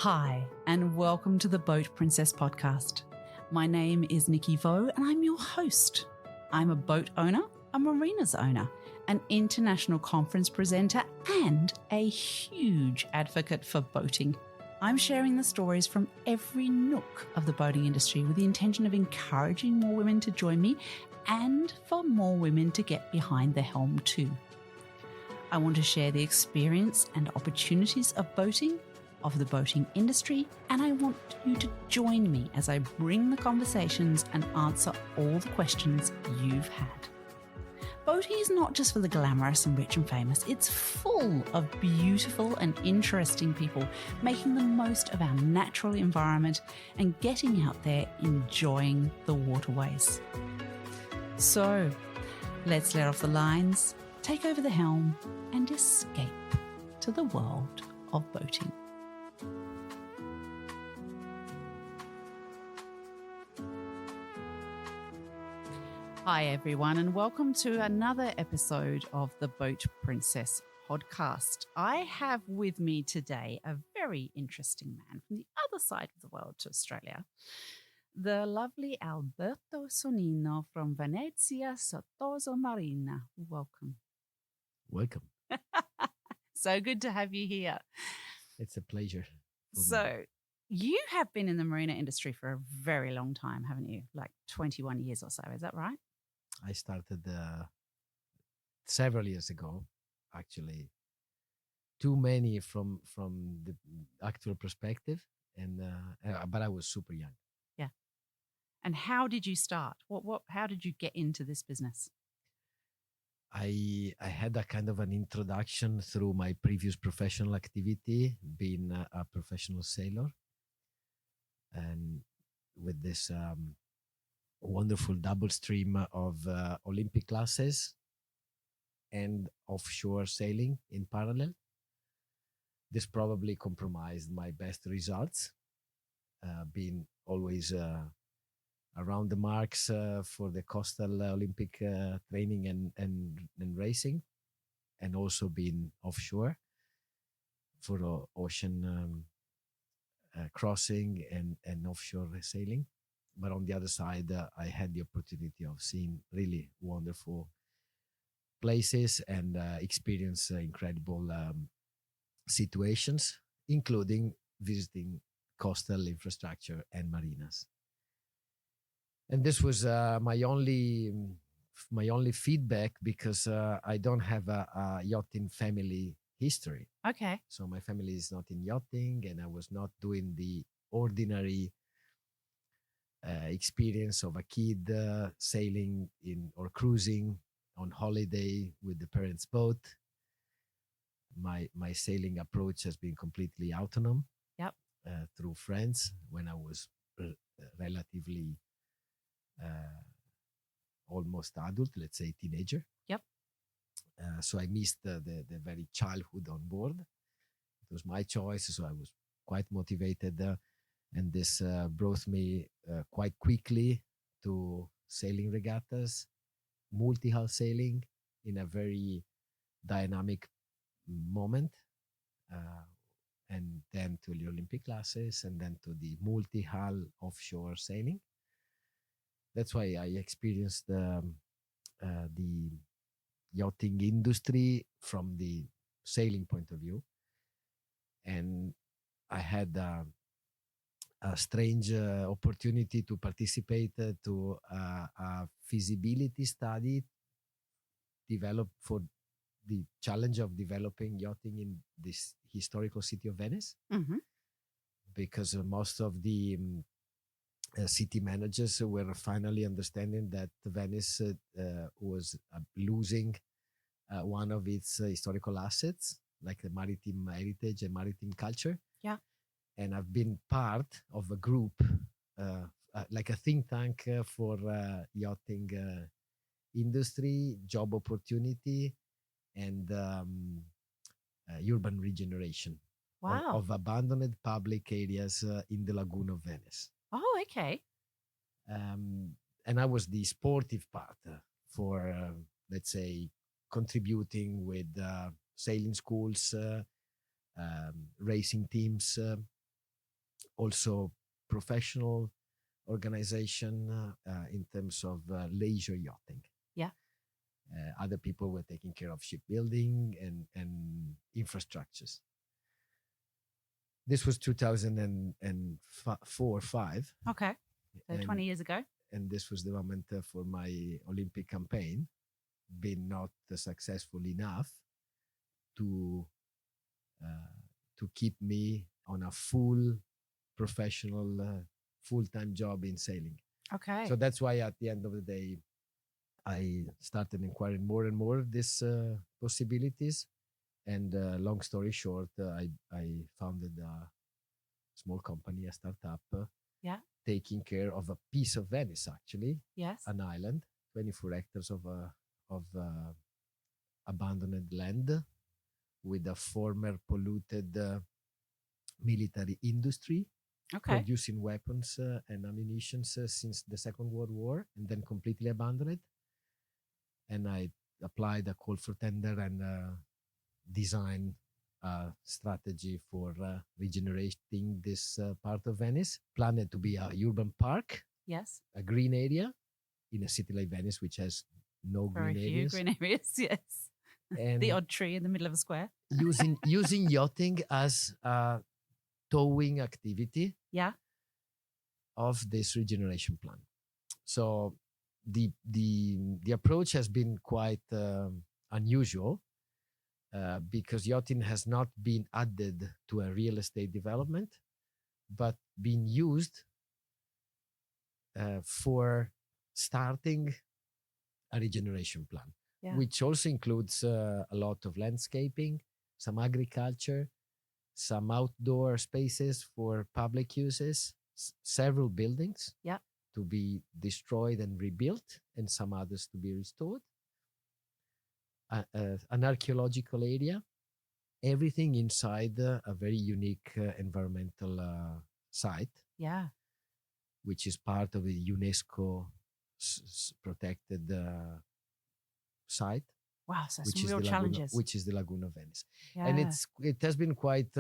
Hi, and welcome to the Boat Princess podcast. My name is Nikki Vo, and I'm your host. I'm a boat owner, a marinas owner, an international conference presenter, and a huge advocate for boating. I'm sharing the stories from every nook of the boating industry with the intention of encouraging more women to join me and for more women to get behind the helm too. I want to share the experience and opportunities of boating, of the boating industry, and I want you to join me as I bring the conversations and answer all the questions you've had. Boating is not just for the glamorous and rich and famous. It's full of beautiful and interesting people making the most of our natural environment and getting out there enjoying the waterways. So let's let off the lines, take over the helm, and escape to the world of boating. Hi everyone, and welcome to another episode of the Boat Princess podcast. I have with me today a very interesting man from the other side of the world to Australia, the lovely Alberto Sonino from Venice Alberto Marina. Welcome. Welcome. So good to have you here. It's a pleasure. So you have been in the marina industry for a very long time, haven't you? Like 21 years or so, is that right? I started several years ago, actually. Too many from the actual perspective, and but I was super young. Yeah. And how did you start? How did you get into this business? I had a kind of an introduction through my previous professional activity, being a professional sailor, and with this wonderful double stream of Olympic classes and offshore sailing in parallel. This probably compromised my best results, being always around the marks for the coastal Olympic training and racing, and also being offshore for ocean crossing and offshore sailing. But on the other side, I had the opportunity of seeing really wonderful places and experience incredible situations, including visiting coastal infrastructure and marinas. And this was my only feedback, because I don't have a yachting family history. Okay. So my family is not in yachting, and I was not doing the ordinary experience of a kid sailing in or cruising on holiday with the parents' boat. My sailing approach has been completely autonomous. Yep. Through friends when I was relatively almost adult, let's say teenager. Yep. So I missed the very childhood on board. It was my choice, so I was quite motivated. And this brought me quite quickly to sailing regattas, multi-hull sailing in a very dynamic moment, and then to the Olympic classes, and then to the multi-hull offshore sailing. That's why I experienced the yachting industry from the sailing point of view. And I had a strange opportunity to participate to a feasibility study developed for the challenge of developing yachting in this historical city of Venice. Mm-hmm. Because most of the city managers were finally understanding that Venice was losing one of its historical assets, like the maritime heritage and maritime culture. Yeah. And I've been part of a group, like a think tank for yachting industry, job opportunity, and urban regeneration. Wow. Of abandoned public areas in the lagoon of Venice. Oh, okay. And I was the sportive part for, let's say, contributing with sailing schools, racing teams, also professional organization in terms of leisure yachting. Yeah. Other people were taking care of shipbuilding and infrastructures. This was 2004 or 5. Okay. So And 20 years ago. and this was the moment for my Olympic campaign, been not successful enough to keep me on a full professional full-time job in sailing. Okay. So that's why at the end of the day, I started inquiring more and more these possibilities. And long story short, I founded a small company, a startup, Yeah. taking care of a piece of Venice, actually, Yes. an island, 24 hectares of abandoned land with a former polluted military industry Okay. producing weapons and ammunition since the Second World War, and then completely abandoned. And I applied a call for tender and designed a strategy for regenerating this part of Venice, planned to be a urban park, Yes. a green area in a city like Venice, which has no Very green few areas. green areas. Yes. And The odd tree in the middle of a square. using yachting as a towing activity Yeah. of this regeneration plan. So the approach has been quite unusual because yachting has not been added to a real estate development, but been used for starting a regeneration plan, Yeah. which also includes a lot of landscaping, some agriculture, some outdoor spaces for public uses, several buildings Yeah. to be destroyed and rebuilt, and some others to be restored. An archaeological area, everything inside a very unique environmental site, Yeah. which is part of a UNESCO protected site, Wow. So which some is real the challenges. which is the Laguna of Venice. Yeah. And it has been quite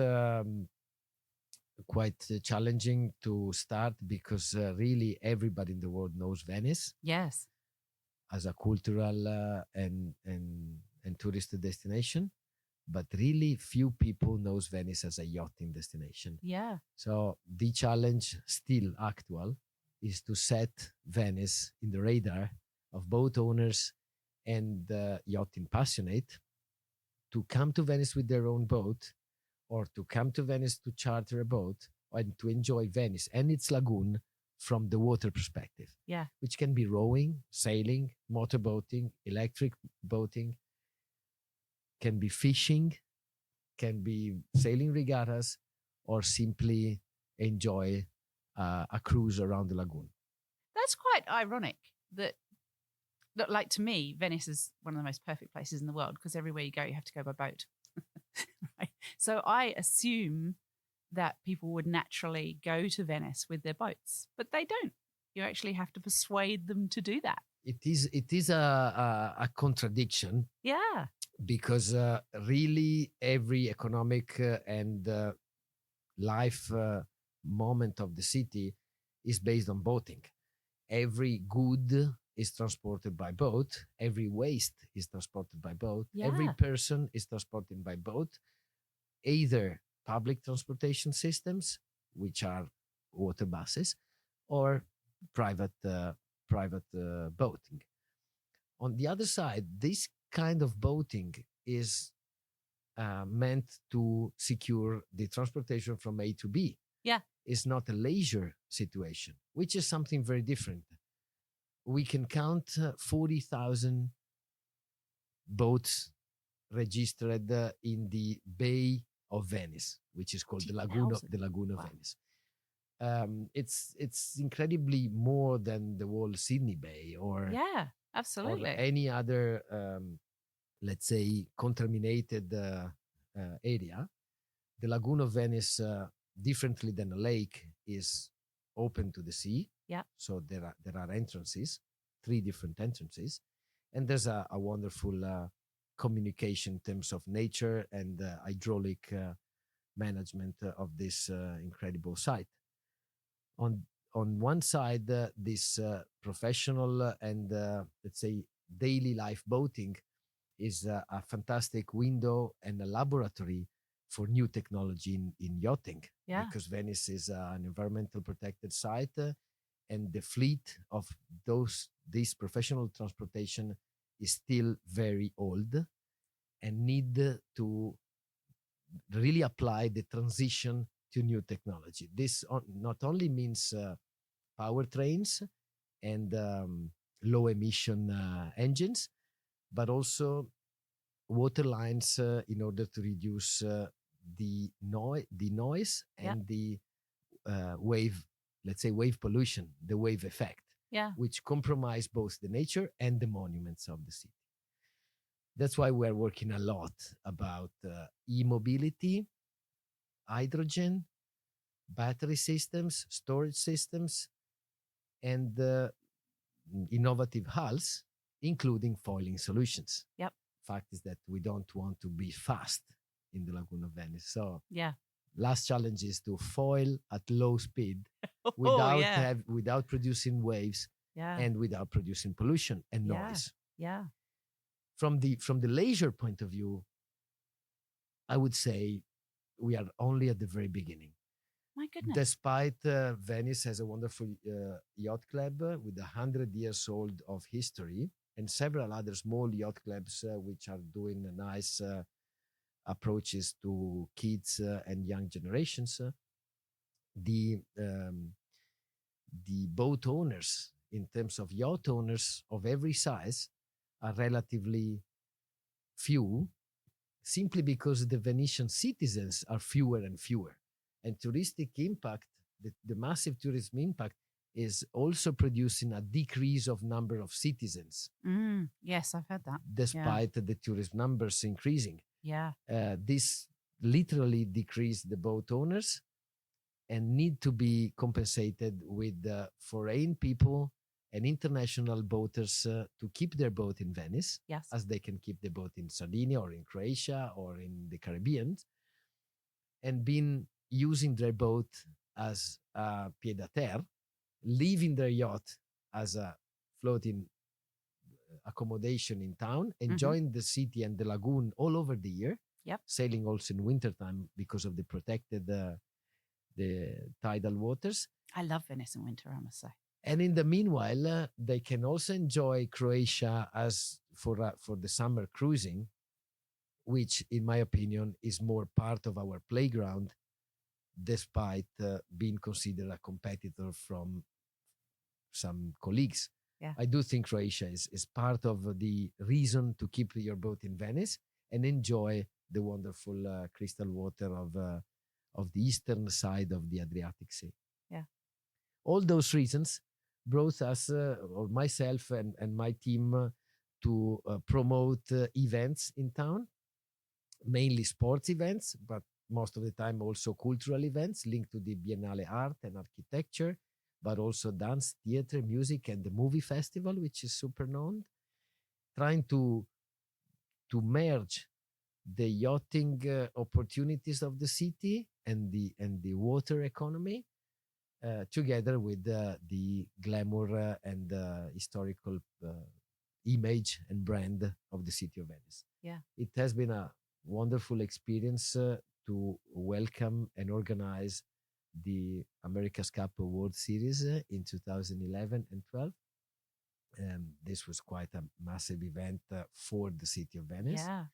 challenging to start because really everybody in the world knows Venice Yes. as a cultural and tourist destination, but really few people knows Venice as a yachting destination. Yeah. So the challenge, still actual, is to set Venice in the radar of boat owners and yachting passionate to come to Venice with their own boat, or to come to Venice to charter a boat and to enjoy Venice and its lagoon from the water perspective. Yeah. Which can be rowing, sailing, motorboating, electric boating, can be fishing, can be sailing regattas, or simply enjoy a cruise around the lagoon. That's quite ironic that, like, to me, Venice is one of the most perfect places in the world because everywhere you go, you have to go by boat. Right? So I assume that people would naturally go to Venice with their boats, but they don't. You actually have to persuade them to do that. It is a contradiction. Yeah. Because really every economic and life moment of the city is based on boating. Every good is transported by boat. Every waste is transported by boat. Yeah. Every person is transported by boat, either public transportation systems, which are water buses, or private boating. On the other side, this kind of boating is meant to secure the transportation from A to B. Yeah. It's not a leisure situation, which is something very different. We can count 40,000 boats registered in the Bay of Venice, which is called the Lagoon of Wow. Venice. It's incredibly more than the whole Sydney Bay or Yeah, absolutely. or any other let's say contaminated area. The Lagoon of Venice, differently than a lake, is open to the sea. Yeah. So there are entrances, 3 different entrances, and there's a wonderful communication in terms of nature and hydraulic management of this incredible site. On on one side, this professional and let's say daily life boating is a fantastic window and a laboratory for new technology in yachting, Yeah. because Venice is an environmental protected site, and the fleet of this professional transportation is still very old and need to really apply the transition to new technology. This not only means powertrains and low emission engines, but also water lines in order to reduce the noise Yeah. and the wave, let's say wave pollution, the wave effect, Yeah. which compromise both the nature and the monuments of the city. That's why we're working a lot about e-mobility, hydrogen, battery systems, storage systems, and innovative hulls, including foiling solutions. Yep. Fact is that we don't want to be fast in the Lagoon of Venice. So Yeah. last challenge is to foil at low speed Oh, yeah. without producing waves Yeah. and without producing pollution and Yeah. noise. Yeah. From the leisure point of view, I would say we are only at the very beginning. My goodness. Despite Venice has a wonderful yacht club with 100 years old of history, and several other small yacht clubs which are doing nice approaches to kids and young generations, the boat owners, in terms of yacht owners of every size, are relatively few, simply because the Venetian citizens are fewer and fewer. And touristic impact, the massive tourism impact, is also producing a decrease of number of citizens, Yes, I've heard that. despite the tourist numbers increasing. Yeah. This literally decreased the boat owners and need to be compensated with foreign people and international boaters to keep their boat in Venice, Yes. as they can keep the boat in Sardinia or in Croatia or in the Caribbean, and been using their boat as a pied à terre, leaving their yacht as a floating accommodation in town, enjoying the city and the lagoon all over the year. Yep. Sailing also in wintertime because of the protected the tidal waters. I love Venice in winter, I must say. And in the meanwhile, they can also enjoy Croatia as for the summer cruising, which, in my opinion, is more part of our playground, despite being considered a competitor from some colleagues. Yeah. I do think Croatia is part of the reason to keep your boat in Venice and enjoy the wonderful crystal water of the eastern side of the Adriatic Sea. Yeah. All those reasons brought us, or myself and my team, to promote events in town, mainly sports events, but most of the time also cultural events linked to the Biennale Art and Architecture, but also dance, theater, music, and the movie festival, which is super known, trying to merge the yachting opportunities of the city and the water economy together with the glamour and historical image and brand of the city of Venice. Yeah. It has been a wonderful experience to welcome and organize the America's Cup World Series in 2011 and 12. This was quite a massive event for the city of Venice. Yeah.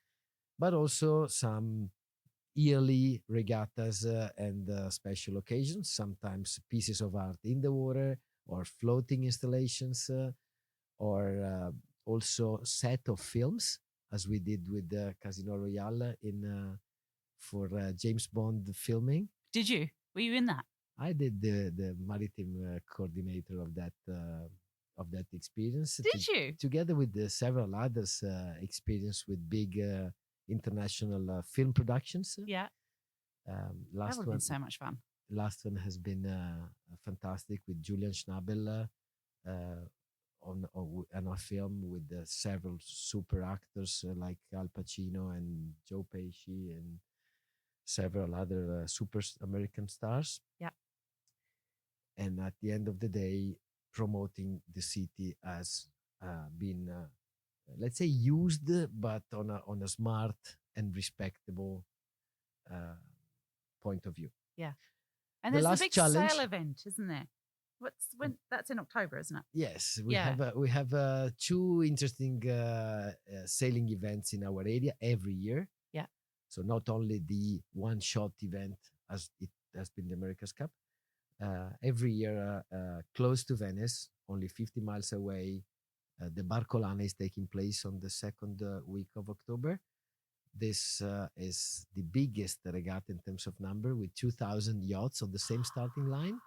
But also some yearly regattas and special occasions, sometimes pieces of art in the water or floating installations or also set of films, as we did with Casino Royale for James Bond filming. Did you? Were you in that? I did the maritime coordinator of that experience. Did you? Together with several others experience with big international film productions. Yeah. That would have been so much fun. Last one has been fantastic with Julian Schnabel on a film with several super actors like Al Pacino and Joe Pesci and several other super American stars. Yeah. and at the end of the day, promoting the city as being, let's say, used, but on a smart and respectable uh, point of view. Yeah. And The there's the last big challenge, sail event, isn't there? What's when that's in October, isn't it? yes, Yeah. we have two interesting sailing events in our area every year. Yeah. So not only the one shot event as it has been the America's Cup, every year close to Venice, only 50 miles away. The Barcolana is taking place on the second week of October. This is the biggest regatta in terms of number, with 2,000 yachts on the same starting line,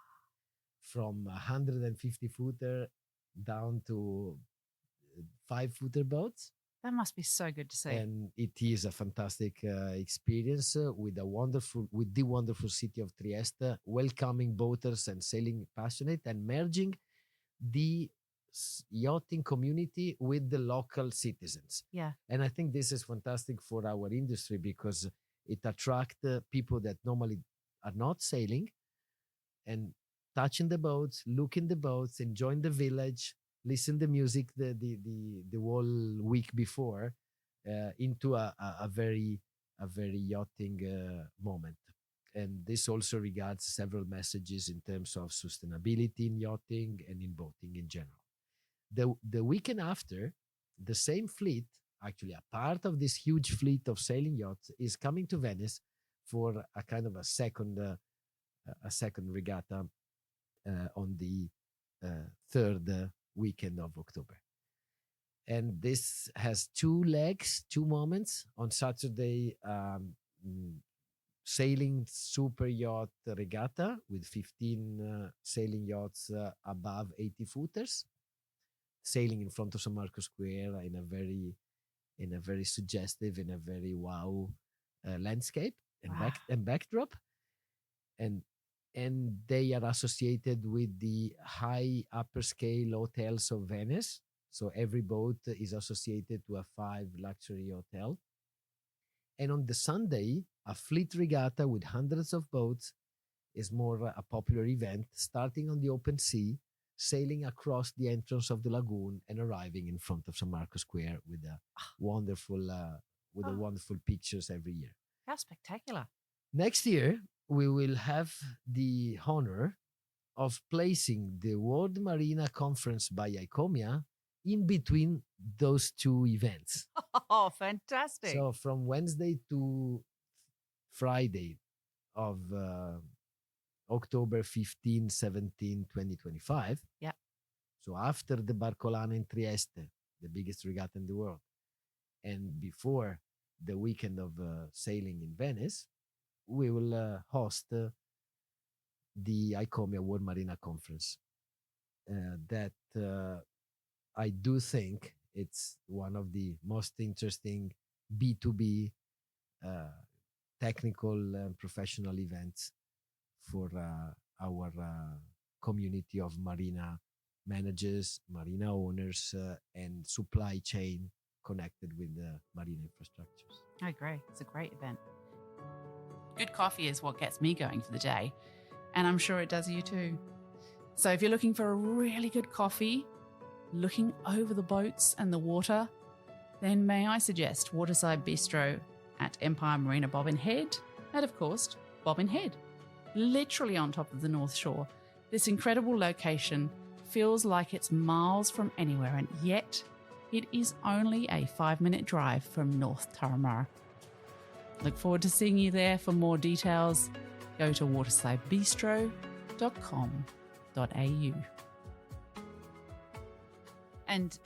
from 150 footer down to 5 footer boats. That must be so good to see. And it is a fantastic experience with the wonderful city of Trieste, welcoming boaters and sailing passionate, and merging the yachting community with the local citizens. Yeah. And I think this is fantastic for our industry, because it attracts people that normally are not sailing, and touching the boats, looking the boats, enjoying the village, listen the music the whole week before, into a very yachting moment. And this also regards several messages in terms of sustainability in yachting and in boating in general. The weekend after, the same fleet, actually a part of this huge fleet of sailing yachts, is coming to Venice for a kind of a second regatta on the third weekend of October. And this has two legs, two moments. On Saturday, sailing super yacht regatta with 15 sailing yachts above 80 footers, sailing in front of San Marco Square in a very suggestive, in a very wow landscape and backdrop. And they are associated with the high upper scale hotels of Venice. So every boat is associated to a 5 luxury hotel. And on the Sunday, a fleet regatta with hundreds of boats is more a popular event, starting on the open sea, sailing across the entrance of the lagoon, and arriving in front of San Marco Square with a wonderful wonderful pictures every year. How spectacular. Next year, we will have the honor of placing the World Marinas Conference by ICOMIA in between those two events. Oh, fantastic. So from Wednesday to Friday of October 15, 17, 2025. Yeah. So after the Barcolana in Trieste, the biggest regatta in the world, and before the weekend of sailing in Venice, we will host the ICOMIA World Marinas Conference. That I do think it's one of the most interesting B2B technical and professional events for our community of marina managers, marina owners, and supply chain connected with the marine infrastructures. I agree. It's a great event. Good coffee is what gets me going for the day, and I'm sure it does you too. So if you're looking for a really good coffee, looking over the boats and the water, then may I suggest Waterside Bistro at Empire Marina Bobbin Head, and of course, Bobbin Head, literally on top of the North Shore. This incredible location feels like it's miles from anywhere, and yet it is only a 5-minute drive from North Turramurra. Look forward to seeing you there. For more details, go to watersidebistro.com.au. And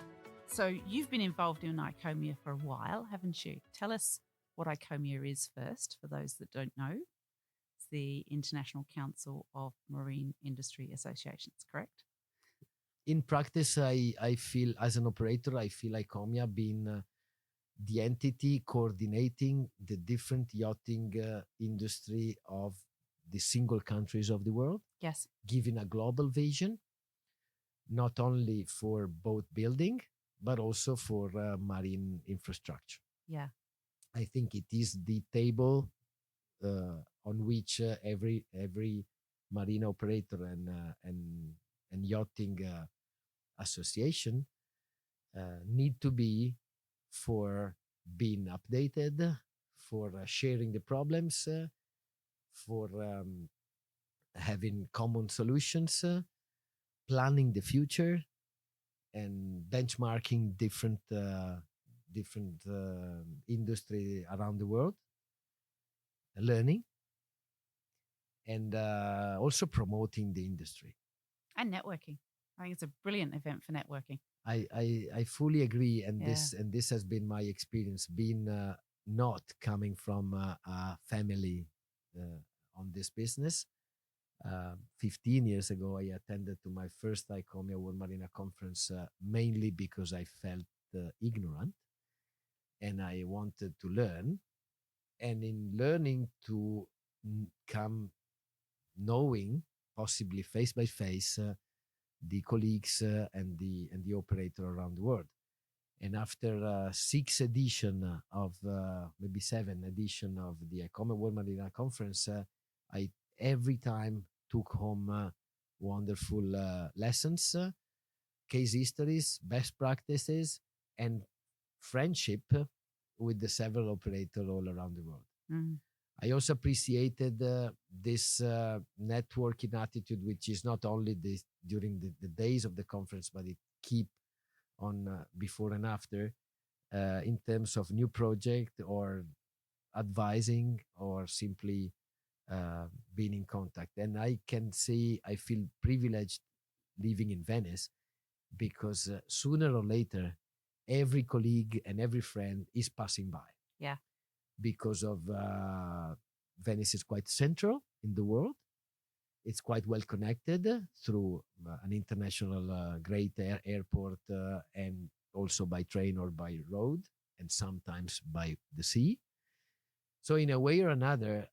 so you've been involved in ICOMIA for a while, haven't you? Tell us what ICOMIA is first, for those that don't know. It's the International Council of Marine Industry Associations, correct? In practice, I feel, as an operator, I feel ICOMIA being the entity coordinating the different yachting industry of the single countries of the world. Yes. Giving a global vision, not only for boat building, but also for marine infrastructure. Yeah. I think it is the table on which every marina operator and yachting association need to be for being updated, for sharing the problems, for having common solutions, planning the future, and benchmarking different industry around the world, learning, and also promoting the industry. And networking. I think it's a brilliant event for networking. I fully agree, and Yeah. this has been my experience, being not coming from a family on this business. 15 years ago, I attended to my first ICOMIA World Marina Conference mainly because I felt ignorant and I wanted to learn. And in learning to come knowing, possibly face by face, the colleagues and the operator around the world. And after 6 edition of maybe 7 edition of the ICOMIA World Marina Conference, I every time took home wonderful lessons, case histories, best practices, and friendship with the several operators all around the world. Mm. I also appreciated this networking attitude, which is not only this during the days of the conference, but it keep on before and after in terms of new project or advising or simply being in contact. And I can say I feel privileged living in Venice because sooner or later, every colleague and every friend is passing by. Yeah. Because of Venice is quite central in the world. It's quite well connected through an international great airport and also by train or by road and sometimes by the sea. So in a way or another,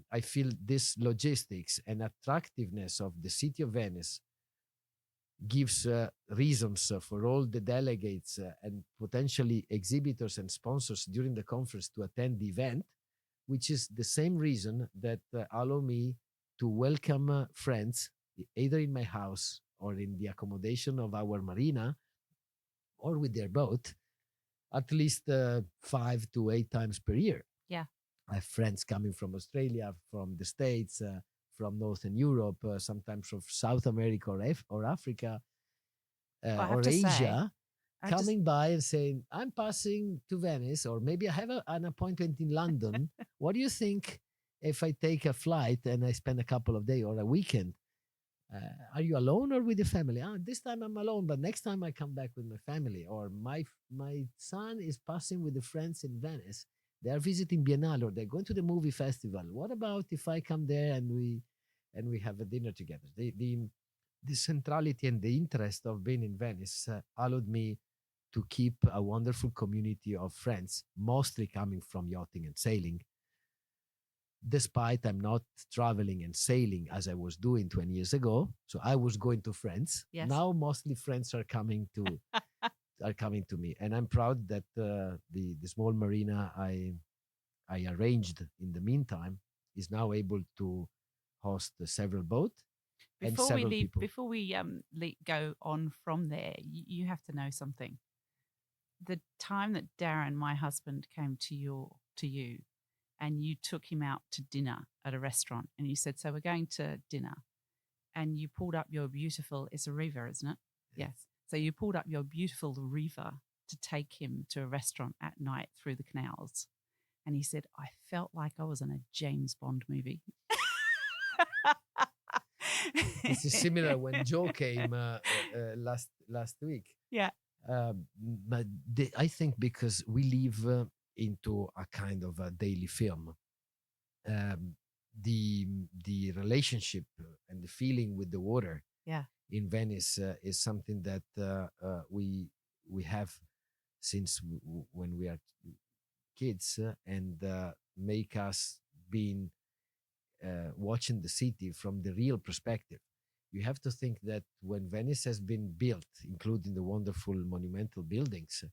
I feel this logistics and attractiveness of the city of Venice gives reasons for all the delegates and potentially exhibitors and sponsors during the conference to attend the event, which is the same reason that allow me to welcome friends either in my house or in the accommodation of our marina or with their boat at least 5 to 8 times per year. Yeah. I have friends coming from Australia, from the States, from Northern Europe, sometimes from South America or Africa or Asia, coming by and saying, I'm passing to Venice, or maybe I have an appointment in London. What do you think if I take a flight and I spend a couple of days or a weekend? Are you alone or with the family? This time I'm alone, but next time I come back with my family. Or my son is passing with the friends in Venice. They are visiting Biennale or they're going to the movie festival. What about if I come there and we have a dinner together? The centrality and the interest of being in Venice allowed me to keep a wonderful community of friends, mostly coming from yachting and sailing. Despite I'm not traveling and sailing as I was doing 20 years ago, so I was going to friends. Yes. Now mostly friends are coming to are coming to me, and I'm proud that the small marina I arranged in the meantime is now able to host several boats and several people. Before we go on from there, you have to know something. The time that Darren, my husband, came to you, and you took him out to dinner at a restaurant, and you said, "So we're going to dinner," and you pulled up your beautiful. It's a Riva, isn't it? Yes. So you pulled up your beautiful Riva to take him to a restaurant at night through the canals, and he said, "I felt like I was in a James Bond movie." This is similar when Joe came last week. Yeah. But I think because we live into a kind of a daily film, the relationship and the feeling with the water in Venice is something that we have since when we are kids and make us being watching the city from the real perspective. You have to think that when Venice has been built, including the wonderful monumental buildings,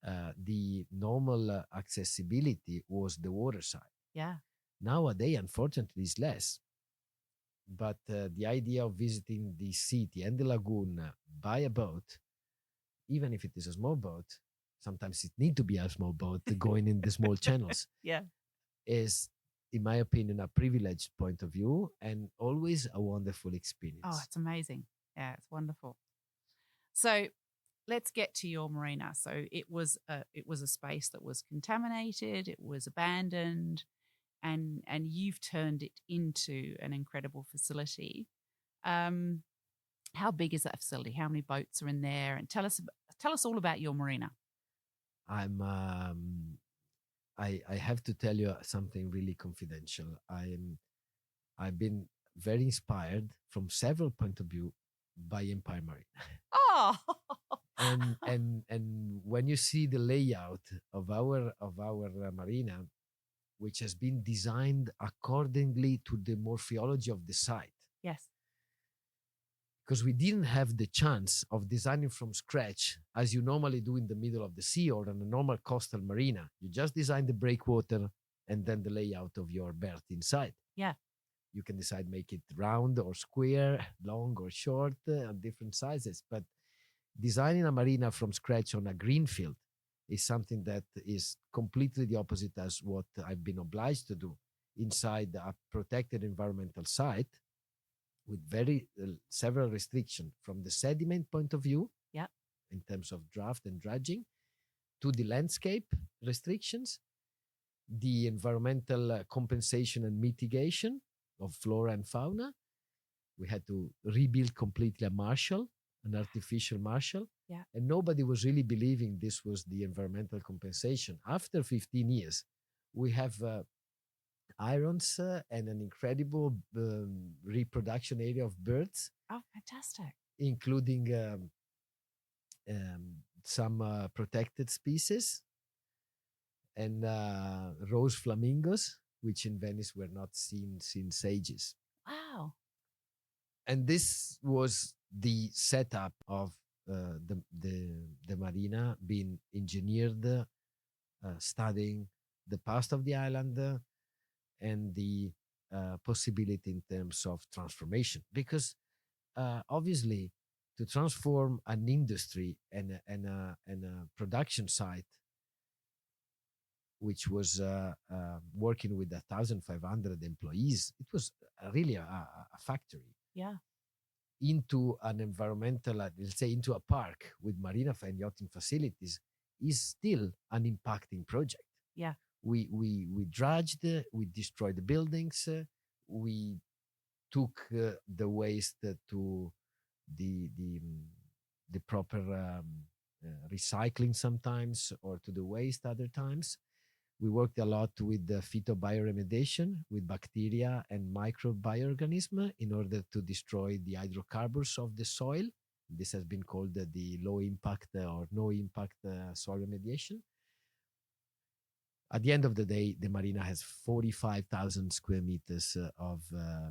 the normal accessibility was the water side. Yeah. Nowadays, unfortunately, is less. But the idea of visiting the city and the lagoon by a boat, even if it is a small boat, sometimes it need to be a small boat going in the small channels, Yeah. is, in my opinion, a privileged point of view and always a wonderful Oh, experience. it's amazing. Yeah, it's wonderful. So let's get to your marina. So it was a space that was contaminated, it was abandoned, and you've turned it into an incredible facility. Um, how big is that facility? How many boats are in there? And tell us all about your marina. I'm I have to tell you something really confidential. I've been very inspired from several point of view by Empire Marine. Oh, And when you see the layout of our marina, which has been designed accordingly to the morphology of the site, yes, because we didn't have the chance of designing from scratch as you normally do in the middle of the sea or on a normal coastal marina. You just design the breakwater and then the layout of your berth inside. yeah, You can decide make it round or square, long or short, different sizes. But designing a marina from scratch on a green field is something that is completely the opposite as what I've been obliged to do inside a protected environmental site with very several restrictions from the sediment point of view, yeah, in terms of draft and dredging, to the landscape restrictions, the environmental compensation and mitigation of flora and fauna. We had to rebuild completely a marshal, an artificial marshal, yeah. and nobody was really believing this was the environmental compensation. After 15 years, we have irons and an incredible reproduction area of birds, Oh, fantastic. including some protected species and rose flamingos, which in Venice were not seen since ages. Wow. And this was the setup of the marina, being engineered, studying the past of the island and the possibility in terms of transformation. Because obviously, to transform an industry and a production site, which was working with 1,500 employees, it was really a factory, Yeah, into an environmental, let's say, into a park with marina and yachting facilities, is still an impacting project. yeah. We dredged, we destroyed the buildings, we took the waste to the proper recycling sometimes, or to the waste other times. We worked a lot with the phytobioremediation, with bacteria and microbioorganism, in order to destroy the hydrocarbons of the soil. This has been called the low impact or no impact soil remediation. At the end of the day, the marina has 45,000 square meters of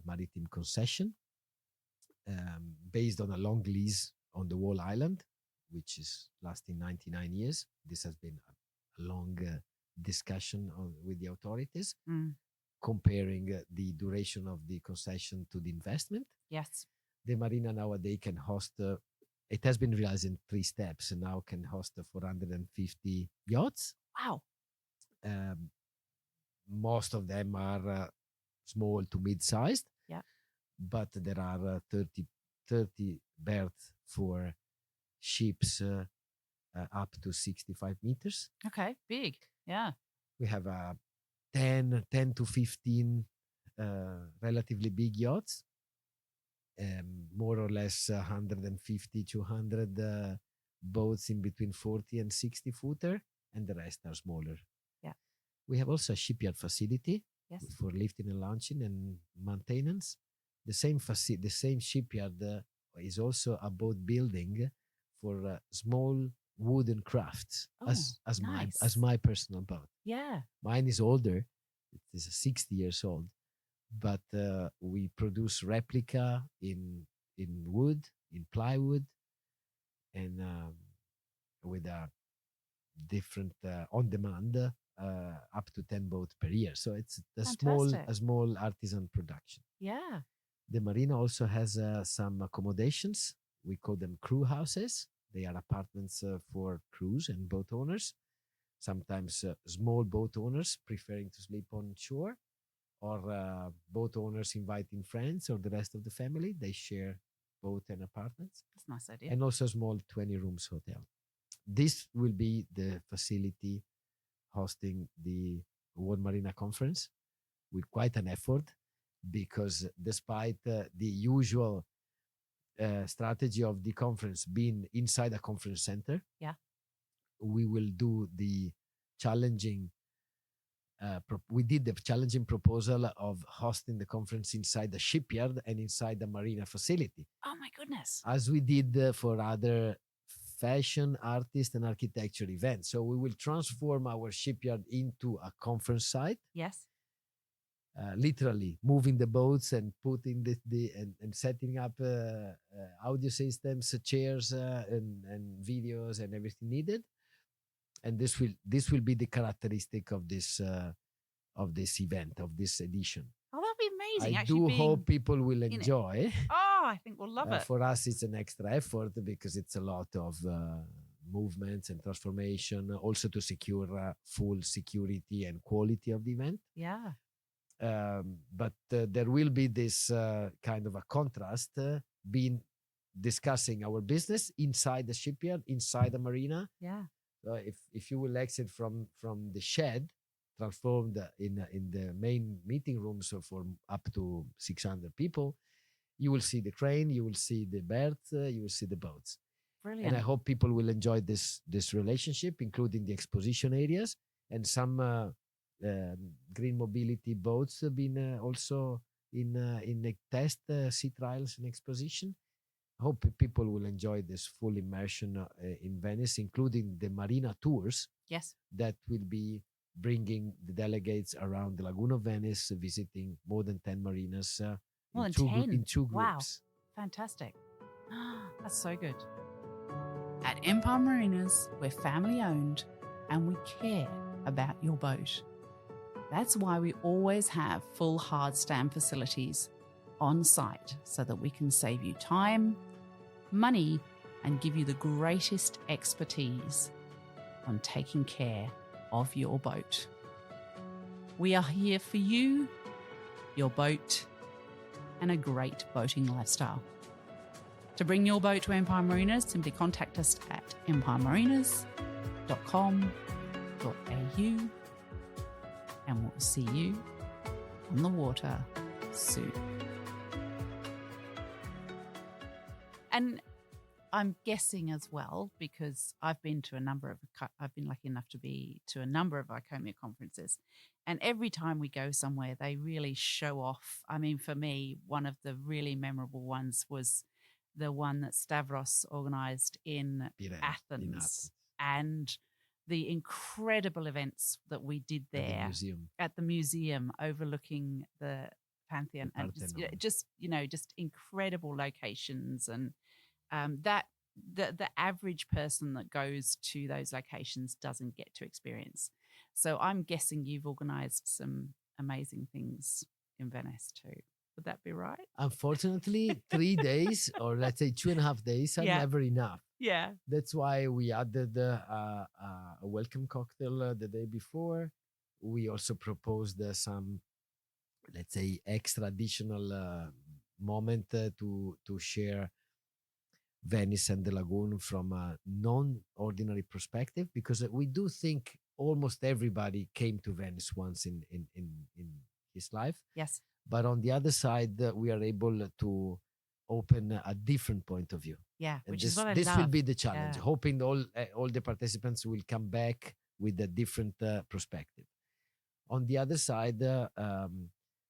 maritime concession, based on a long lease on the whole island, which is lasting 99 years. This has been a long discussion with the authorities, Mm, comparing the duration of the concession to the investment. yes. The marina nowadays can host, it has been realized in 3 steps, and now can host 450 yachts. Wow. Um, most of them are small to mid-sized, Yeah. but there are 30 berths for ships up to 65 meters. Okay. Big. Yeah. We have 10 to 15 relatively big yachts, more or less 150, 200 boats in between 40 and 60 footer, and the rest are smaller. Yeah. We have also a shipyard facility Yes. for lifting and launching and maintenance. The same shipyard is also a boat building for small wooden crafts, Oh, as nice. my personal boat. Yeah. Mine is older; it is 60 years old, but we produce replica in wood, in plywood, and with a different on demand, up to 10 boats per year. So it's a Fantastic. small artisan production. Yeah. The marina also has some accommodations. We call them crew houses. They are apartments for crews and boat owners. Sometimes small boat owners preferring to sleep on shore, or boat owners inviting friends or the rest of the family. They share boat and apartments. That's a nice idea. And also a small 20 rooms hotel. This will be the facility hosting the World Marina Conference with quite an effort, because despite the usual strategy of the conference being inside a conference center, yeah, we will do the challenging. We did the challenging proposal of hosting the conference inside the shipyard and inside the marina facility. Oh my goodness! As we did for other fashion, artist, and architecture events. So we will transform our shipyard into a conference site. Yes. Literally moving the boats and putting and setting up audio systems, chairs, and videos and everything needed. And this will be the characteristic of this event, of this edition. Oh, that'd be amazing! I do hope people will enjoy. Oh, I think we'll love it. For us, it's an extra effort because it's a lot of movements and transformation, also to secure full security and quality of the event. Yeah. But there will be this kind of a contrast being discussing our business inside the shipyard, inside the marina. Yeah. If you will exit from the shed, transformed in the main meeting rooms for up to 600 people, you will see the crane, you will see the berths, you will see the boats. Brilliant. And I hope people will enjoy this relationship, including the exposition areas and some green mobility boats being also in the test sea trials and exposition. I hope people will enjoy this full immersion in Venice, including the marina tours. Yes. That will be bringing the delegates around the Lagoon of Venice, visiting more than 10 marinas in two groups. Wow. Fantastic. That's so good. At Empire Marinas, we're family owned and we care about your boat. That's why we always have full hard stand facilities on site so that we can save you time, money, and give you the greatest expertise on taking care of your boat. We are here for you, your boat, and a great boating lifestyle. To bring your boat to Empire Marinas, simply contact us at empiremarinas.com.au and we'll see you on the water soon. And I'm guessing as well, because I've been lucky enough to be to a number of ICOMIA conferences, and every time we go somewhere, they really show off. I mean, for me, one of the really memorable ones was the one that Stavros organized in Athens, and the incredible events that we did there at the museum overlooking the Pantheon, and just incredible locations, and that the average person that goes to those locations doesn't get to experience. So I'm guessing you've organized some amazing things in Venice too. Would that be right? Unfortunately, 3 days, or let's say 2.5 days, are never enough. Yeah. That's why we added a welcome cocktail the day before. We also proposed some, let's say, extra additional moment to share Venice and the lagoon from a non-ordinary perspective, because we do think almost everybody came to Venice once in his life. Yes. But on the other side, we are able to open a different point of view. Yeah, and which is what I love. This will be the challenge, hoping all the participants will come back with a different perspective. On the other side,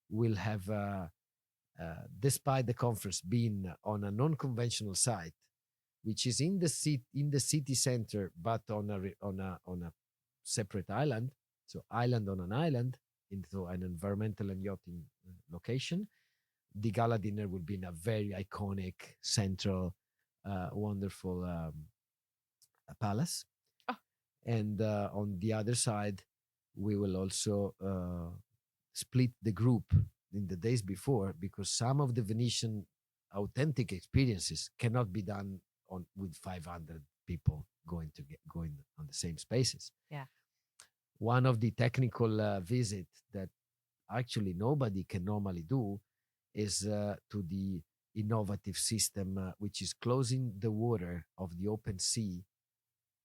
we'll have, despite the conference being on a non-conventional site, which is in the city center, but on a separate island, so island on an island, into an environmental and yachting location. The gala dinner will be in a very iconic, central, wonderful palace. Oh. And on the other side, we will also split the group in the days before, because some of the Venetian authentic experiences cannot be done on with 500 people going on the same spaces. Yeah. One of the technical visit that actually nobody can normally do is to the innovative system which is closing the water of the open sea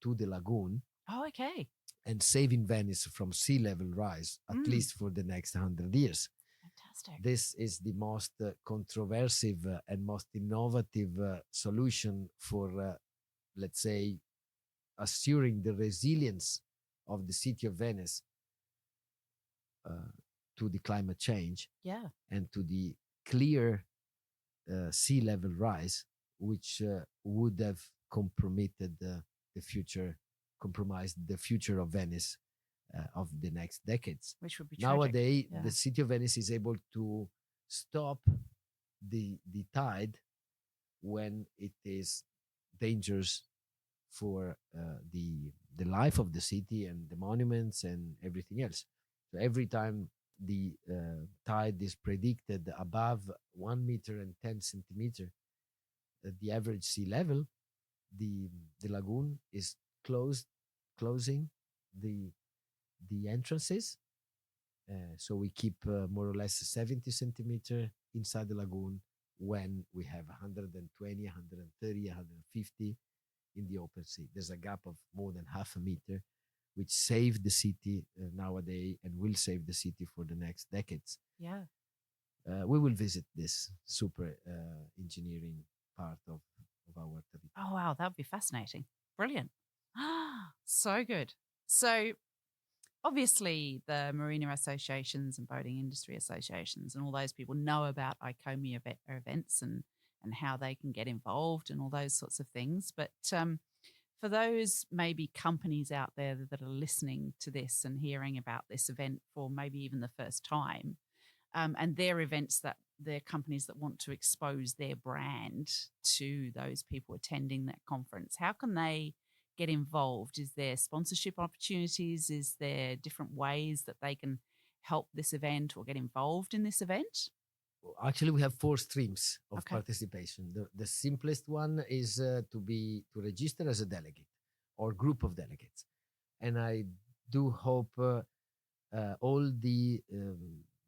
to the lagoon Oh, okay. and saving Venice from sea level rise, at least for the next 100 years. Fantastic. This is the most controversive and most innovative solution for, let's say, assuring the resilience of the city of Venice uh, to the climate change Yeah. and to the clear sea level rise, which would have compromised the future, compromised the future of Venice of the next decades. Which would be tragic. Nowadays, Yeah. the city of Venice is able to stop the tide when it is dangerous for the life of the city and the monuments and everything else. So every time the tide is predicted above 1 meter and 10 centimeter, the average sea level, the lagoon is closing the entrances. So we keep more or less 70 centimeter inside the lagoon when we have 120, 130, 150 in the open sea. There's a gap of more than half a meter, which saved the city nowadays and will save the city for the next decades. Yeah. We will visit this super engineering part of our territory. Oh, wow. That would be fascinating. Brilliant. So good. So, obviously, the marina associations and boating industry associations and all those people know about ICOMI events and how they can get involved and all those sorts of things. But for those maybe companies out there that are listening to this and hearing about this event for maybe even the first time, and their events that they're companies that want to expose their brand to those people attending that conference, how can they get involved? Is there sponsorship opportunities? Is there different ways that they can help this event or get involved in this event? Actually, we have 4 streams of Okay. participation. The simplest one is to register as a delegate or group of delegates, and I do hope all the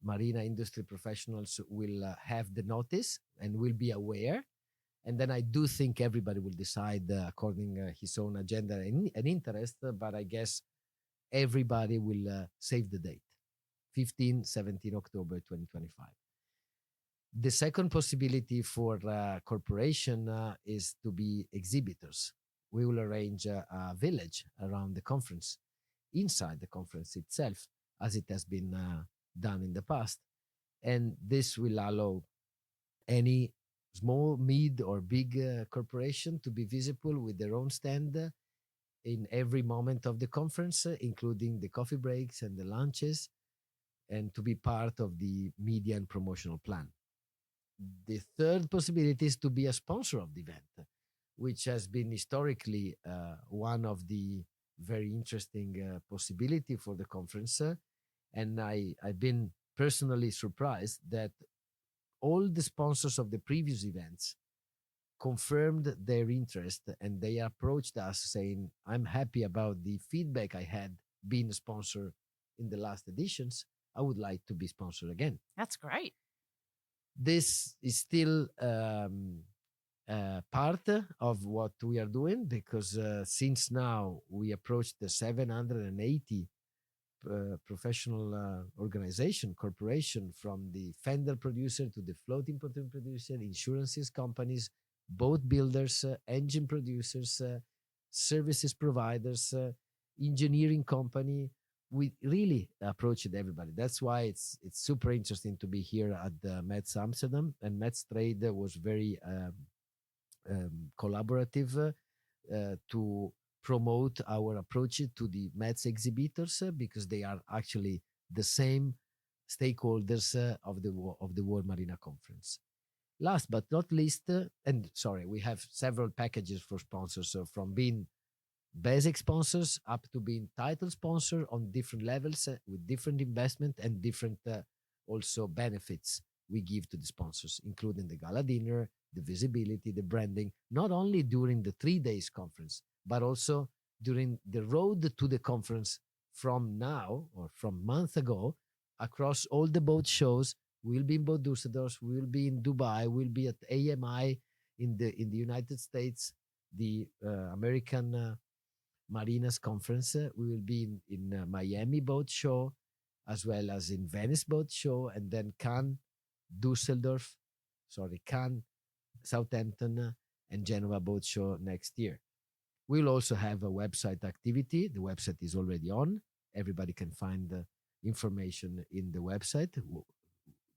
marina industry professionals will have the notice and will be aware. And then I do think everybody will decide according his own agenda and interest. But I guess everybody will save the date, 17 October 2025. The second possibility for corporation is to be exhibitors. We will arrange a village around the conference, inside the conference itself, as it has been done in the past. And this will allow any small, mid, or big corporation to be visible with their own stand in every moment of the conference, including the coffee breaks and the lunches, and to be part of the media and promotional plan. The third possibility is to be a sponsor of the event, which has been historically one of the very interesting possibility for the conference. And I've been personally surprised that all the sponsors of the previous events confirmed their interest and they approached us saying, I'm happy about the feedback I had being a sponsor in the last editions. I would like to be sponsored again. That's great. This is still part of what we are doing because since now we approached the 780 professional organization, corporation, from the fender producer to the floating pontoon producer, insurances companies, boat builders, engine producers, services providers, engineering company. We really approached everybody. That's why it's super interesting to be here at the METS Amsterdam, and METSTRADE was very collaborative to promote our approach to the METS exhibitors because they are actually the same stakeholders of the World Marina Conference. Last but not least, and sorry, we have several packages for sponsors, so from being basic sponsors up to being title sponsor on different levels with different investment and different also benefits we give to the sponsors, including the gala dinner, the visibility, the branding, not only during the 3 days conference, but also during the road to the conference from now or from month ago across all the boat shows. We'll be in both Dusseldorf, we'll be in Dubai, we'll be at AMI in the United States, the American Marinas Conference. We will be in Miami Boat Show, as well as in Venice Boat Show, and then Cannes, Southampton, and Genova Boat Show next year. We'll also have a website activity. The website is already on. Everybody can find the information in the website,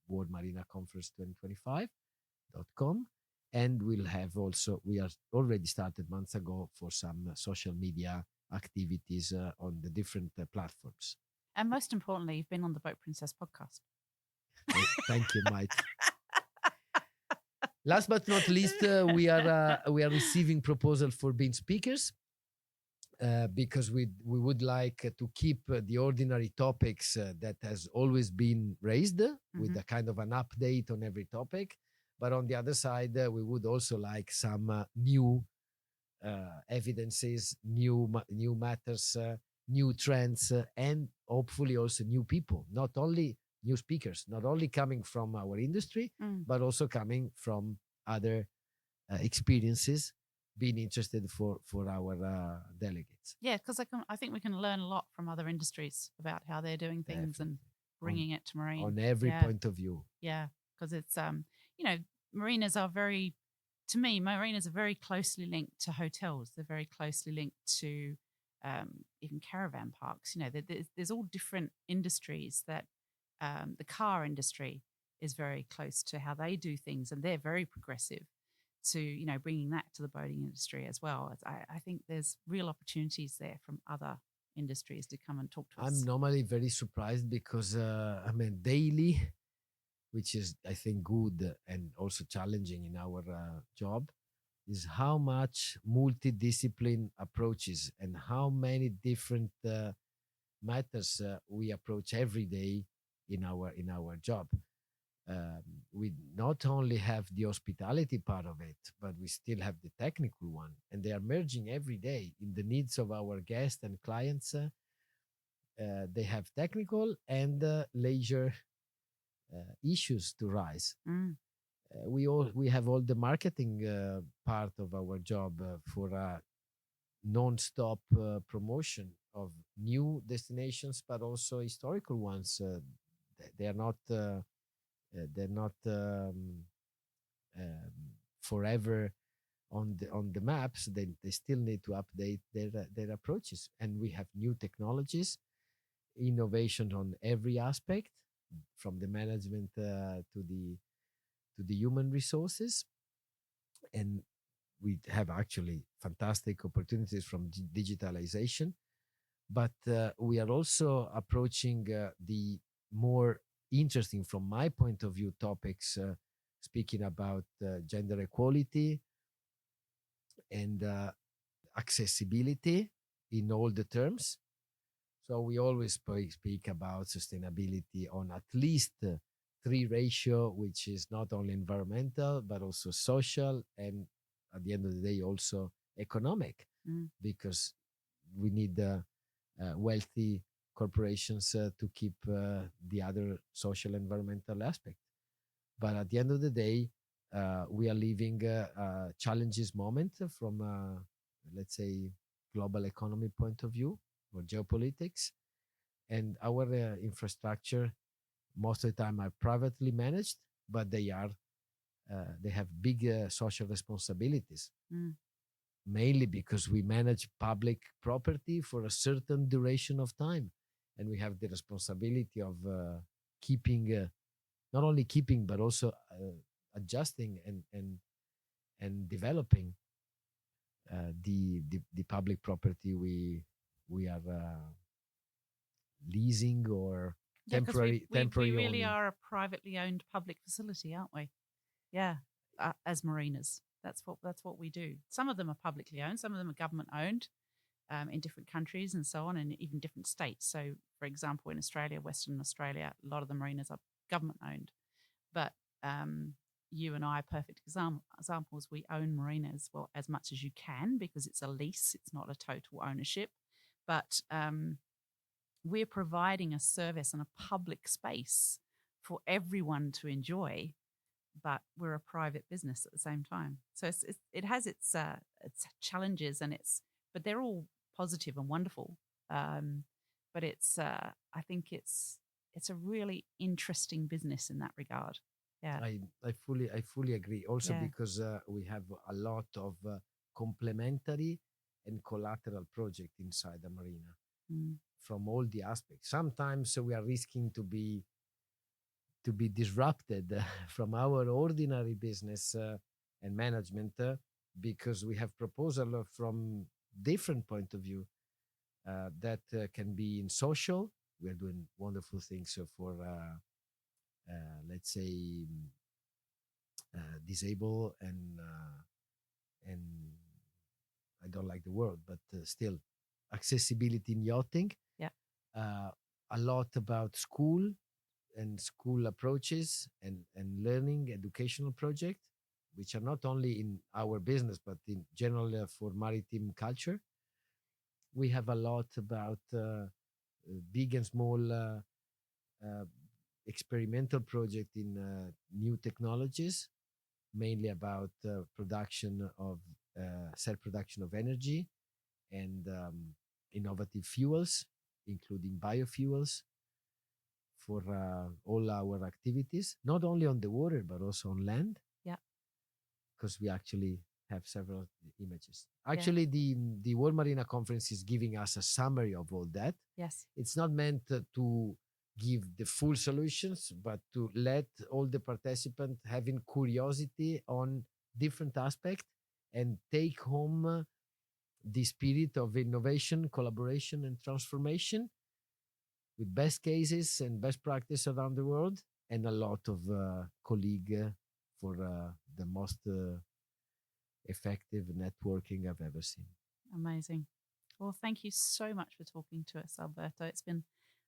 World Marina Conference 2025.com. And we are already started months ago for some social media activities on the different platforms. And most importantly, you've been on the Boat Princess podcast. Thank you, Mike. Last but not least, we are receiving proposal for being speakers because we would like to keep the ordinary topics that has always been raised with a kind of an update on every topic. But on the other side, we would also like some new evidences, new matters, new trends, and hopefully also new people, not only new speakers, not only coming from our industry, but also coming from other experiences, being interested for our delegates. Yeah, because I think we can learn a lot from other industries about how they're doing things. Definitely. And bringing it to marine. On every point of view. Yeah, because it's, marinas are very closely linked to hotels. They're very closely linked to even caravan parks. There's all different industries that the car industry is very close to how they do things, and they're very progressive to, bringing that to the boating industry as well. I think there's real opportunities there from other industries to come and talk to us. I'm normally very surprised because, daily, which is, I think, good and also challenging in our job, is how much multidiscipline approaches and how many different matters we approach every day in our job. We not only have the hospitality part of it, but we still have the technical one, and they are merging every day in the needs of our guests and clients. They have technical and leisure issues to rise. We have all the marketing part of our job for a non-stop promotion of new destinations, but also historical ones. They're not forever on the maps. They still need to update their approaches, and we have new technologies, innovation on every aspect, from the management to the human resources. And we have actually fantastic opportunities from digitalization, but we are also approaching the more interesting, from my point of view, topics, speaking about gender equality and accessibility in all the terms. So we always speak about sustainability on at least 3 ratio, which is not only environmental, but also social, and at the end of the day, also economic, because we need wealthy corporations to keep the other social environmental aspect. But at the end of the day, we are living a challenges moment from, let's say, global economy point of view or geopolitics. And our infrastructure, most of the time, are privately managed, but they have big social responsibilities. Mainly because we manage public property for a certain duration of time, and we have the responsibility of keeping, not only keeping, but also adjusting and developing the public property we are leasing or temporary. We really are a privately owned public facility, aren't we? Yeah, as marinas. That's what we do. Some of them are publicly owned, some of them are government owned in different countries and so on, and even different states. So, for example, in Australia, Western Australia, a lot of the marinas are government owned. But you and I are perfect examples. We own marinas, well, as much as you can, because it's a lease. It's not a total ownership. But we're providing a service and a public space for everyone to enjoy, but we're a private business at the same time. So it has its challenges, but they're all positive and wonderful. But I think it's a really interesting business in that regard. Yeah, I fully agree. Also, because we have a lot of complementary and collateral project inside the marina from all the aspects. Sometimes we are risking to be disrupted from our ordinary business and management because we have proposal from different point of view that can be in social. We are doing wonderful things for let's say disabled and I don't like the word, but still accessibility in yachting. Yeah, a lot about school and school approaches and learning educational project, which are not only in our business but in general for maritime culture. We have a lot about big and small experimental project in new technologies, mainly about production of self-production of energy and innovative fuels, including biofuels, for all our activities, not only on the water, but also on land. Yeah. Because we actually have several images. Actually, the World Marina Conference is giving us a summary of all that. Yes. It's not meant to give the full solutions, but to let all the participants having curiosity on different aspects and take home the spirit of innovation, collaboration, and transformation with best cases and best practice around the world, and a lot of colleague for the most effective networking I've ever seen. Amazing. Well, thank you so much for talking to us, Alberto. It's been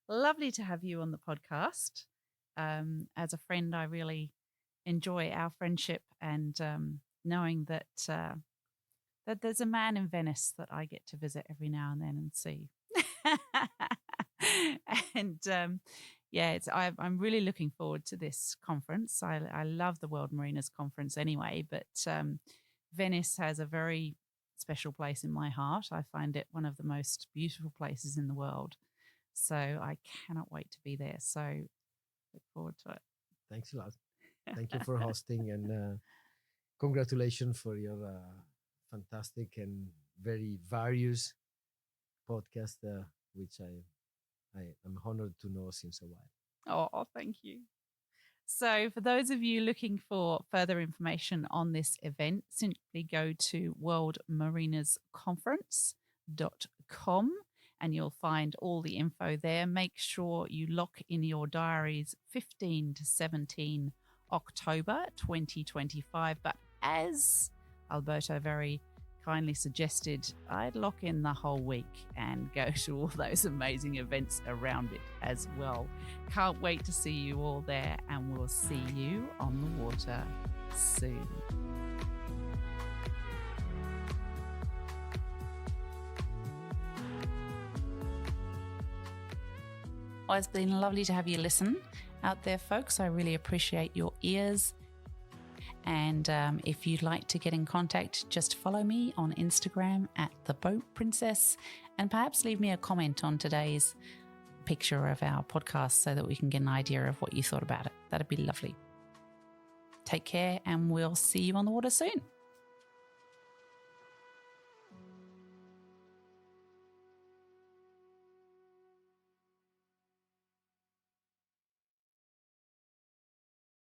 lovely to have you on the podcast. As a friend, I really enjoy our friendship and knowing that that there's a man in Venice that I get to visit every now and then and see. And I'm really looking forward to this conference. I love the World Marinas Conference anyway, but Venice has a very special place in my heart. I find it one of the most beautiful places in the world. So I cannot wait to be there. So look forward to it. Thanks a lot. Thank you for hosting, and congratulations for your fantastic and very various podcast, which I am honored to know since a while. Oh, thank you. So for those of you looking for further information on this event, simply go to worldmarinasconference.com and you'll find all the info there. Make sure you lock in your diaries 15 to 17 October 2025. But as Alberto very kindly suggested, I'd lock in the whole week and go to all those amazing events around it as well. Can't wait to see you all there, and we'll see you on the water soon. Well, it's been lovely to have you listen out there, folks. I really appreciate your ears. And if you'd like to get in contact, just follow me on Instagram at The Boat Princess, and perhaps leave me a comment on today's picture of our podcast so that we can get an idea of what you thought about it. That'd be lovely. Take care, and we'll see you on the water soon.